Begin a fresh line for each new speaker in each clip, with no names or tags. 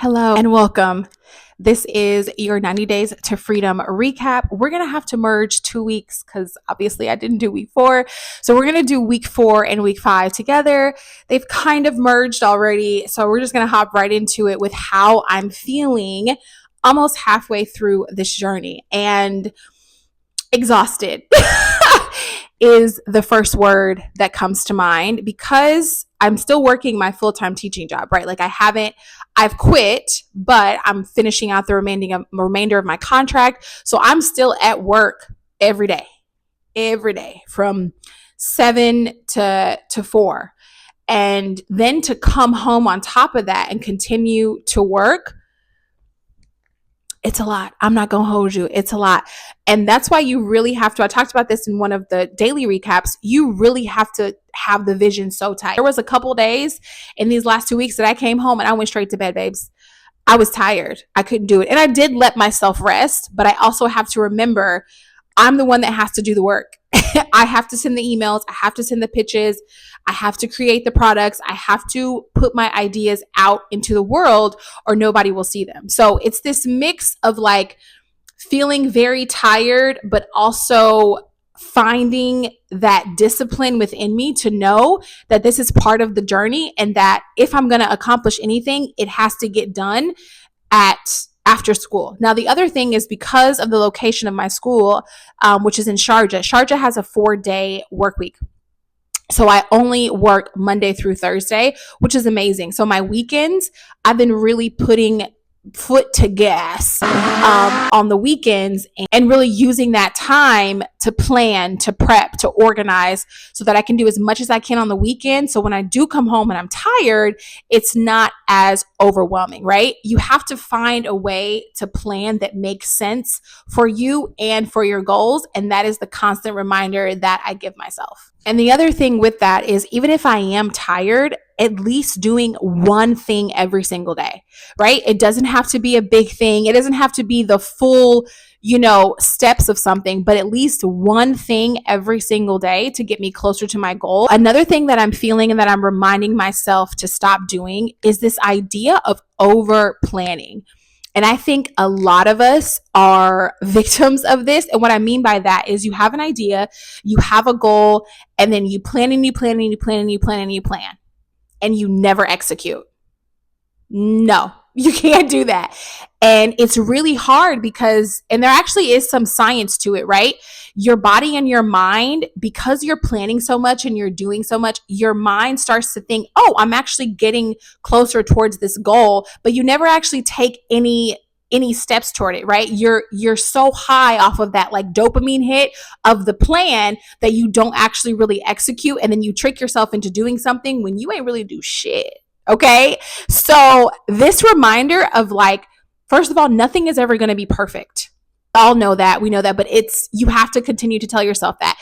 Hello and welcome. This is your 90 Days to Freedom recap. We're going to have to merge 2 weeks because obviously I didn't do week 4. So we're going to do week 4 and week 5 together. They've kind of merged already. So we're just going to hop right into it with how I'm feeling almost halfway through this journey. And exhausted is the first word that comes to mind because I'm still working my full-time teaching job, right? Like I've quit, but I'm finishing out the remainder of my contract. So I'm still at work every day from 7 to 4. And then to come home on top of that and continue to work, it's a lot. I'm not going to hold you. It's a lot. And that's why you really have to, I talked about this in one of the daily recaps, you really have to have the vision so tight. There was a couple days in these last 2 weeks that I came home and I went straight to bed, babes. I was tired. I couldn't do it. And I did let myself rest, but I also have to remember I'm the one that has to do the work. I have to send the emails. I have to send the pitches. I have to create the products. I have to put my ideas out into the world or nobody will see them. So it's this mix of like feeling very tired, but also finding that discipline within me to know that this is part of the journey and that if I'm going to accomplish anything, it has to get done after school. Now, the other thing is because of the location of my school, which is in Sharjah. Sharjah has a 4-day work week. So I only work Monday through Thursday, which is amazing. So my weekends, I've been really putting foot to gas on the weekends and really using that time to plan, to prep, to organize so that I can do as much as I can on the weekend. So when I do come home and I'm tired, it's not as overwhelming, right? You have to find a way to plan that makes sense for you and for your goals. And that is the constant reminder that I give myself. And the other thing with that is even if I am tired, at least doing one thing every single day, right? It doesn't have to be a big thing. It doesn't have to be the full, steps of something, but at least one thing every single day to get me closer to my goal. Another thing that I'm feeling and that I'm reminding myself to stop doing is this idea of over planning. And I think a lot of us are victims of this. And what I mean by that is you have an idea, you have a goal, and then you plan and you plan and you plan and you plan and you plan. And you never execute. No, you can't do that. And it's really hard because there actually is some science to it, right? Your body and your mind, because you're planning so much and you're doing so much, your mind starts to think, oh, I'm actually getting closer towards this goal, but you never actually take any steps toward it, right? You're so high off of that like dopamine hit of the plan that you don't actually really execute. And then you trick yourself into doing something when you ain't really do shit. Okay. So this reminder of like, first of all, nothing is ever going to be perfect. We all know that. We know that, but you have to continue to tell yourself that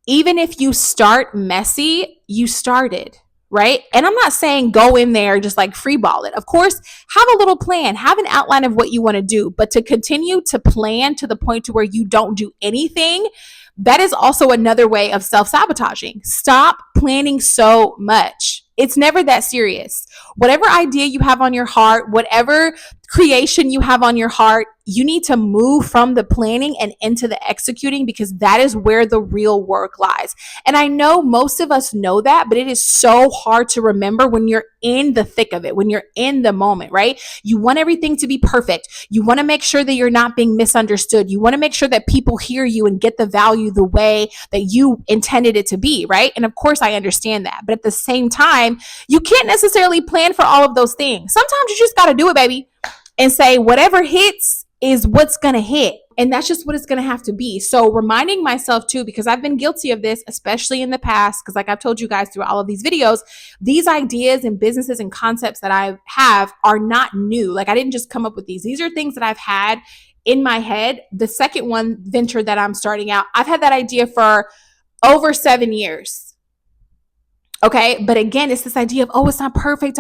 even if you start messy, you started. Right? And I'm not saying go in there just like free ball it. Of course, have a little plan, have an outline of what you want to do, but to continue to plan to the point to where you don't do anything, that is also another way of self-sabotaging. Stop planning so much. It's never that serious. Whatever idea you have on your heart, whatever creation you have on your heart, you need to move from the planning and into the executing because that is where the real work lies. And I know most of us know that, but it is so hard to remember when you're in the thick of it, when you're in the moment, right? You want everything to be perfect. You want to make sure that you're not being misunderstood. You want to make sure that people hear you and get the value the way that you intended it to be, right? And of course, I understand that. But at the same time, you can't necessarily plan for all of those things. Sometimes you just got to do it, baby, and say whatever hits is what's going to hit. And that's just what it's going to have to be. So reminding myself too, because I've been guilty of this, especially in the past, because like I've told you guys through all of these videos, these ideas and businesses and concepts that I have are not new. Like I didn't just come up with these. These are things that I've had in my head. The second one venture that I'm starting out, I've had that idea for over 7 years. Okay. But again, it's this idea of, oh, it's not perfect.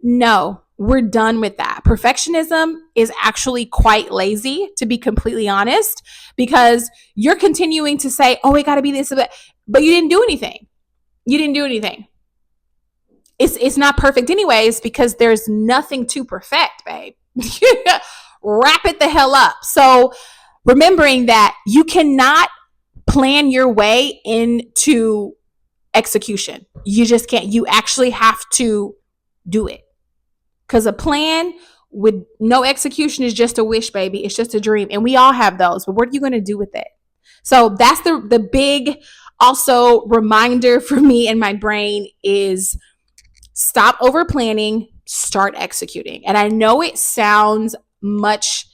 No, we're done with that. Perfectionism is actually quite lazy, to be completely honest, because you're continuing to say, oh, it got to be this, but you didn't do anything. You didn't do anything. it's not perfect anyways, because there's nothing to perfect, babe. Wrap it the hell up. So remembering that you cannot plan your way into execution. You just can't. You actually have to do it. Because a plan with no execution is just a wish, baby. It's just a dream. And we all have those. But what are you going to do with it? So that's the big also reminder for me and my brain is stop over planning, start executing. And I know it sounds much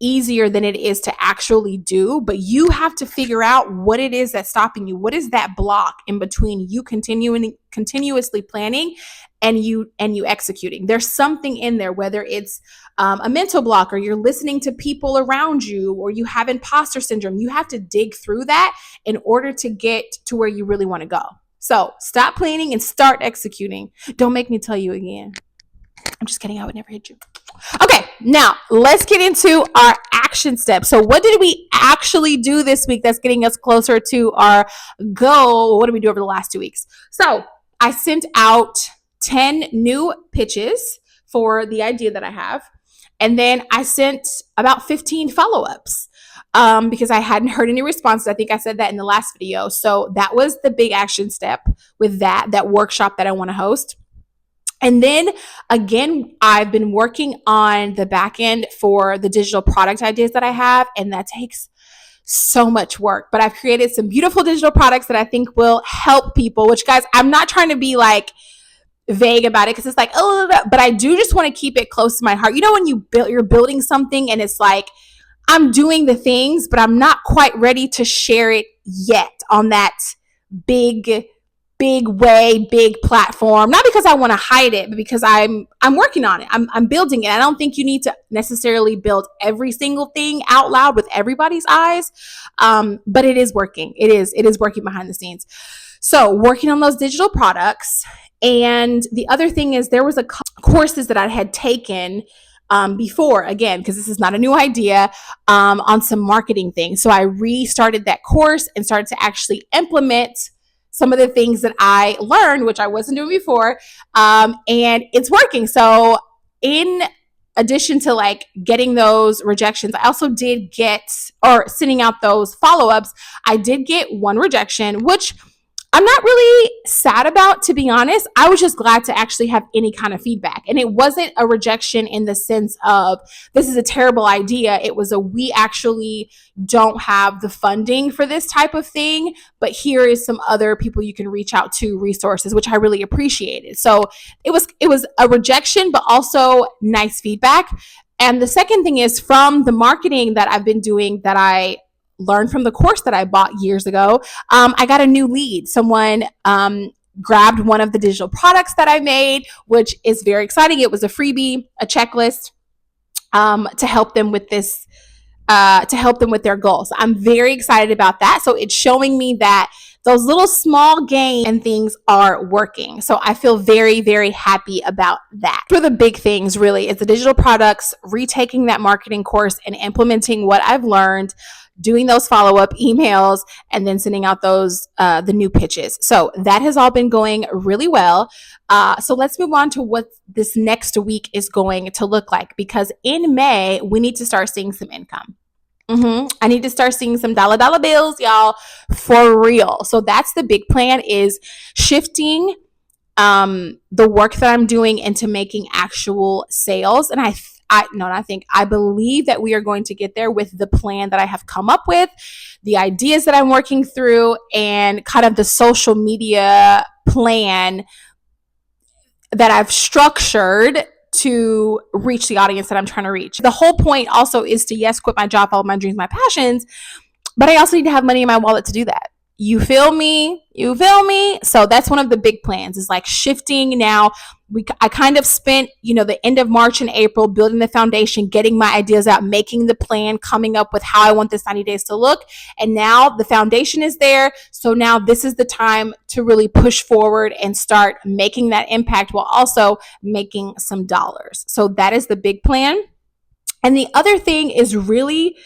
easier than it is to actually do, but you have to figure out what it is that's stopping you. What is that block in between you continuously planning and you executing? There's something in there, whether it's a mental block, or you're listening to people around you, or you have imposter syndrome. You have to dig through that in order to get to where you really want to go. So stop planning and start executing. Don't make me tell you again. I'm just kidding. I would never hit you. Okay, now let's get into our action steps. So what did we actually do this week that's getting us closer to our goal? What did we do over the last 2 weeks? So I sent out 10 new pitches for the idea that I have. And then I sent about 15 follow-ups because I hadn't heard any responses. I think I said that in the last video. So that was the big action step with that workshop that I want to host. And then again, I've been working on the back end for the digital product ideas that I have, and that takes so much work. But I've created some beautiful digital products that I think will help people, which, guys, I'm not trying to be like vague about it because it's like, oh, but I do just want to keep it close to my heart. You know, when you're building something and it's like, I'm doing the things, but I'm not quite ready to share it yet on that big platform, not because I want to hide it, but because I'm working on it. I'm building it. I don't think you need to necessarily build every single thing out loud with everybody's eyes. But it is working. It is working behind the scenes. So working on those digital products. And the other thing is there was courses that I had taken before, again, because this is not a new idea, on some marketing things. So I restarted that course and started to actually implement some of the things that I learned, which I wasn't doing before, and it's working. So in addition to like getting those rejections, I also did get, or sending out those follow-ups, I did get one rejection, which I'm not really sad about, to be honest. I was just glad to actually have any kind of feedback. And it wasn't a rejection in the sense of this is a terrible idea. It was we actually don't have the funding for this type of thing, but here is some other people you can reach out to, resources, which I really appreciated. So it was a rejection, but also nice feedback. And the second thing is from the marketing that I've been doing that I learned from the course that I bought years ago, I got a new lead. Someone grabbed one of the digital products that I made, which is very exciting. It was a freebie, a checklist to help them with this, to help them with their goals. I'm very excited about that. So it's showing me that those little small gains and things are working. So I feel very, very happy about that. For the big things, really, it's the digital products, retaking that marketing course and implementing what I've learned, doing those follow-up emails, and then sending out those the new pitches. So that has all been going really well. So let's move on to what this next week is going to look like, because in May, we need to start seeing some income. I need to start seeing some dollar bills, y'all, for real. So that's the big plan, is shifting the work that I'm doing into making actual sales. And I believe that we are going to get there with the plan that I have come up with, the ideas that I'm working through, and kind of the social media plan that I've structured to reach the audience that I'm trying to reach. The whole point also is to, yes, quit my job, follow my dreams, my passions, but I also need to have money in my wallet to do that. You feel me? So that's one of the big plans, is like shifting now. I kind of spent, the end of March and April building the foundation, getting my ideas out, making the plan, coming up with how I want this 90 days to look. And now the foundation is there. So now this is the time to really push forward and start making that impact while also making some dollars. So that is the big plan. And the other thing is really,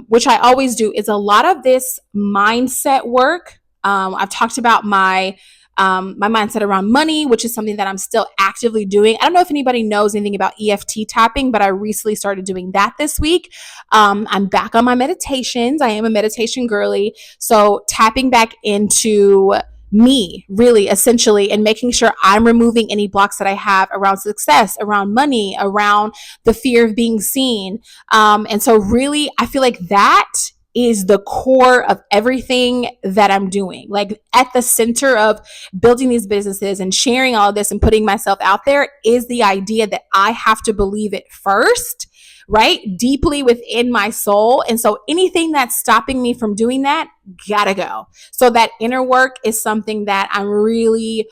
which I always do, is a lot of this mindset work. I've talked about my my mindset around money, which is something that I'm still actively doing. I don't know if anybody knows anything about EFT tapping, but I recently started doing that this week. I'm back on my meditations. I am a meditation girly. So tapping back into me, really, essentially, and making sure I'm removing any blocks that I have around success, around money, around the fear of being seen. And so, really, I feel like that is the core of everything that I'm doing. Like at the center of building these businesses and sharing all of this and putting myself out there is the idea that I have to believe it first, right? Deeply within my soul. And so anything that's stopping me from doing that, gotta go. So that inner work is something that I'm really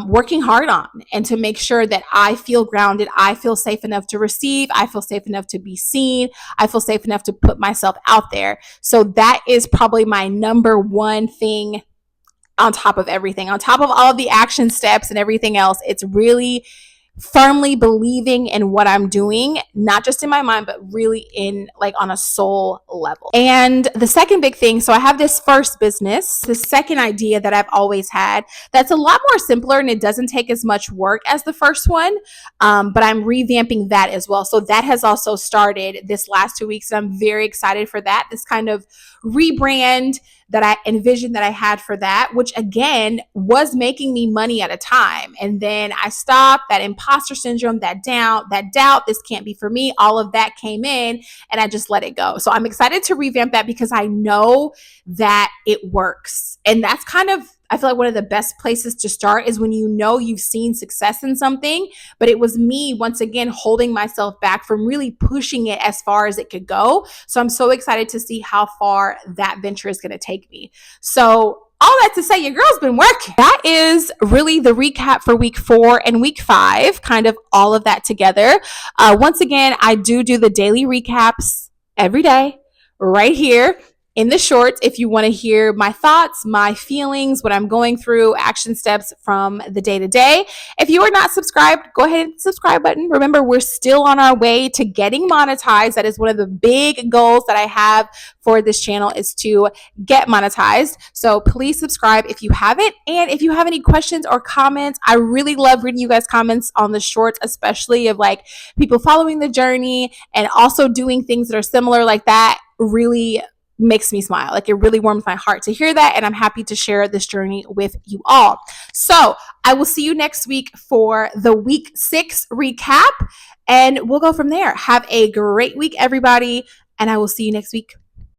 working hard on, and to make sure that I feel grounded, I feel safe enough to receive, I feel safe enough to be seen, I feel safe enough to put myself out there. So that is probably my number one thing on top of everything, on top of all of the action steps and everything else. It's really firmly believing in what I'm doing, not just in my mind, but really in like on a soul level. And the second big thing, so I have this first business, the second idea that I've always had that's a lot more simpler and it doesn't take as much work as the first one, but I'm revamping that as well. So that has also started this last 2 weeks, and I'm very excited for that. This kind of rebrand that I envisioned that I had for that, which again was making me money at a time. And then I stopped, that imposter syndrome, that doubt, this can't be for me. All of that came in and I just let it go. So I'm excited to revamp that because I know that it works. And that's kind of, I feel like one of the best places to start is when you know you've seen success in something, but it was me, once again, holding myself back from really pushing it as far as it could go. So I'm so excited to see how far that venture is going to take me. So all that to say, your girl's been working. That is really the recap for week 4 and week 5, kind of all of that together. Once again, I do the daily recaps every day right here in the shorts. If you want to hear my thoughts, my feelings, what I'm going through, action steps from the day to day. If you are not subscribed, go ahead and hit the subscribe button. Remember, we're still on our way to getting monetized. That is one of the big goals that I have for this channel, is to get monetized. So please subscribe if you haven't. And if you have any questions or comments, I really love reading you guys' comments on the shorts, especially of like people following the journey and also doing things that are similar like that. Really makes me smile. Like it really warms my heart to hear that. And I'm happy to share this journey with you all. So I will see you next week for the week 6 recap, and we'll go from there. Have a great week, everybody. And I will see you next week.